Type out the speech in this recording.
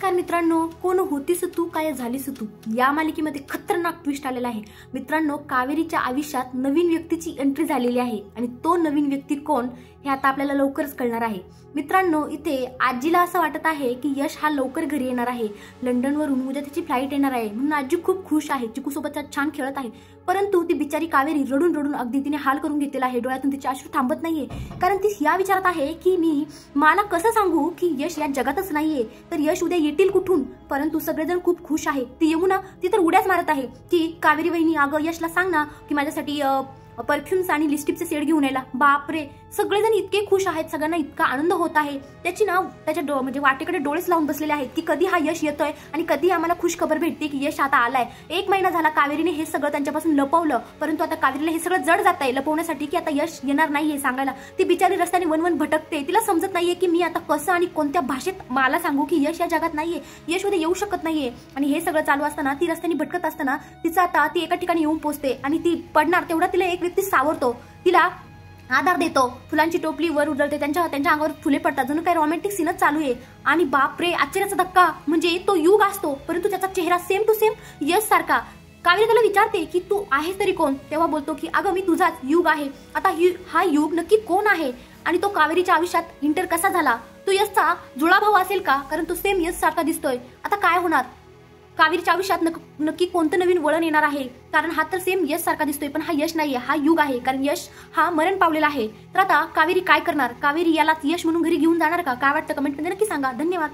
नमस्कार मित्रांनो, कोण होतीस तू काय झालीस तू या मालिकेमध्ये खतरनाक ट्विस्ट आलेला आहे मित्रांनो। कावेरीच्या आयुष्यात नवीन व्यक्तीची एंट्री झालेली आहे आणि तो नवीन व्यक्ती कोण हे आता आपल्याला लवकरच कळणार आहे मित्रांनो। इथे आजीला असं वाटत आहे की यश हा लवकर घरी येणार आहे, लंडनवरून उद्या त्याची फ्लाईट येणार आहे म्हणून आजी खूप खुश आहे, चिकू सोबत छान खेळत आहे। परंतु ती बिचारी कावेरी रडून रडून अगदी तिने हाल करून घेतलेला आहे, डोळ्यातून तिचे अश्रू थांबत नाहीये, कारण ती या विचारात आहे की मला कसं सांगू की यश या जगातच नाहीये, तर यश उद्या येतील कुठून। परंतु सगळेजण खूप खुश आहे, ती यमुना ती तर उड्याच मारत आहे की कावेरी वहिनी अगं यशला सांग ना की माझ्यासाठी परफ्यूम्स आणि लिपस्टिकचे सेट घेऊन यायला। बापरे, सगळेजण इतके खुश आहेत, सगळ्यांना इतका आनंद होत आहे, त्याची ना त्याच्या म्हणजे वाटेकडे डोळेच लावून बसलेले आहेत की कधी हा यश येतोय आणि कधी आम्हाला खुश खबर भेटते की यश आता आलाय। 1 महिना झाला कावेरीने हे सगळं त्यांच्यापासून लपवलं, परंतु आता कावेरीला हे सगळं जड जात आहे लपवण्यासाठी की आता यश येणार नाहीये सांगायला। ती बिचारी रस्त्याने वनवन भटकते, तिला समजत नाहीये की मी आता कसं आणि कोणत्या भाषेत मला सांगू की यश या जगात नाहीये, यश उद्या येऊ शकत नाहीये। आणि हे सगळं चालू असताना ती रस्त्याने भटकत असताना तिचा आता ती एका ठिकाणी येऊन पोहोचते आणि ती पडणार तेवढा तिला एक व्यक्ती सावरतो, तिला आधार देतो, फुलांची टोपली वर उडवते, त्यांच्या अंगावर फुले पडतात, जणू काही रोमॅन्टिक सीनच चालू आहे। आणि बापरे, आश्चर्याचा धक्का म्हणजे तो युग असतो परंतु त्याचा चेहरा सेम टू सेम यश सारखा। कावेरी त्याला विचारते की तू आहेस तरी कोण, तेव्हा बोलतो की अगं मी तुझाच युग आहे। आता हा युग नक्की कोण आहे आणि तो कावेरीच्या आयुष्यात इंटर कसा झाला, तो यशचा जुळा भाऊ असेल का, कारण तो सेम यश सारखा दिसतोय। आता काय होणार, कावेरीच्या आयुष्यात नक्की कोणतं नवीन वळण येणार आहे, कारण हा तर सेम यश सारखा दिसतोय पण हा यश नाहीये, हा युग आहे, कारण यश हा मरण पावलेला आहे। तर आता कावेरी काय करणार, कावेरी याला यश म्हणून घरी घेऊन जाणार का, काय वाटतं कमेंट मध्ये नक्की सांगा। धन्यवाद।